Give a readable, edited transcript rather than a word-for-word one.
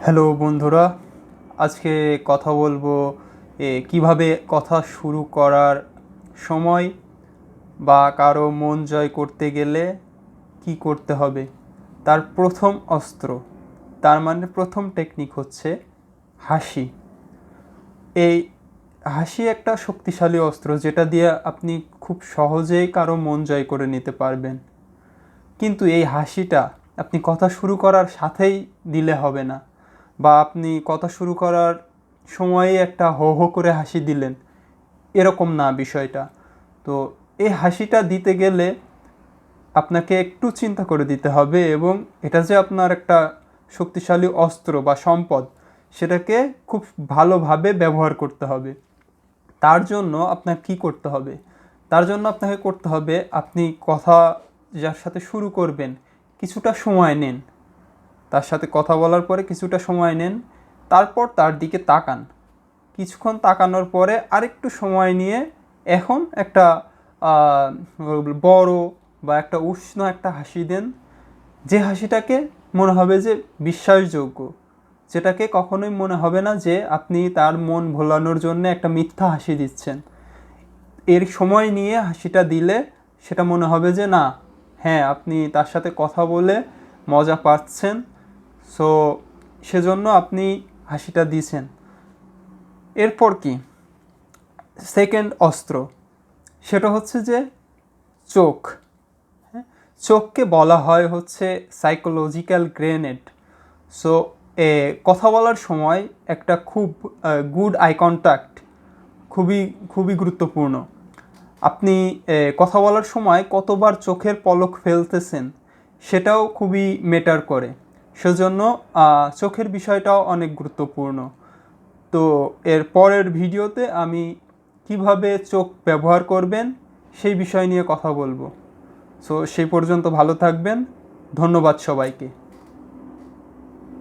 Hello বন্ধুরা, আজকে কথা বলবো কিভাবে কথা শুরু করার সময় বা কারো মন জয় করতে গেলে কি করতে হবে। তার প্রথম অস্ত্র, তার মানে প্রথম টেকনিক হচ্ছে হাসি। এই হাসি একটা শক্তিশালী অস্ত্র, যেটা দিয়ে আপনি খুব সহজেই কারো মন জয় করে নিতে পারবেন। কিন্তু এই হাসিটা আপনি কথা শুরু করার সাথেই দিলে হবে না, বা আপনি কথা শুরু করার সময়ে একটা হো হো করে হাসি দিলেন, এরকম না বিষয়টা। তো এই হাসিটা দিতে গেলে আপনাকে একটু চিন্তা করে দিতে হবে, এবং এটা যে আপনার একটা শক্তিশালী অস্ত্র বা সম্পদ, সেটাকে খুব ভালোভাবে ব্যবহার করতে হবে। তার জন্য আপনার কি করতে হবে? তার জন্য আপনাকে করতে হবে, আপনি কথা যার সাথে শুরু করবেন কিছুটা সময় নেন, তার সাথে কথা বলার পরে কিছুটা সময় নেন, তারপর তার দিকে তাকান। কিছুক্ষণ তাকানোর পরে আরেকটু সময় নিয়ে এখন একটা বড় বা একটা উষ্ণ একটা হাসি দেন, যে হাসিটাকে মনে হবে যে বিশ্বাসযোগ্য, যেটাকে কখনোই মনে হবে না যে আপনি তার মন ভোলানোর জন্য একটা মিথ্যা হাসি দিচ্ছেন। এর সময় নিয়ে হাসিটা দিলে সেটা মনে হবে যে না, হ্যাঁ, আপনি তার সাথে কথা বলে মজা পাচ্ছেন, সো সেজন্য আপনি হাসিটা দিয়েছেন। এরপর কি সেকেন্ড অস্ত্র, সেটা হচ্ছে যে চোখ। হ্যাঁ, চোখকে বলা হয় হচ্ছে সাইকোলজিক্যাল গ্রেনেড। সো কথা বলার সময় একটা খুব গুড আই কন্ট্যাক্ট খুবই খুবই গুরুত্বপূর্ণ। আপনি কথা বলার সময় কতবার চোখের পলক ফেলতেছেন সেটাও খুবই ম্যাটার করে। সেজন্য চোখের বিষয়টাও অনেক গুরুত্বপূর্ণ। তো এর পরের ভিডিওতে আমি কিভাবে চোখ ব্যবহার করবেন সেই বিষয় নিয়ে কথা বলবো। সো সেই পর্যন্ত ভালো থাকবেন। ধন্যবাদ সবাইকে।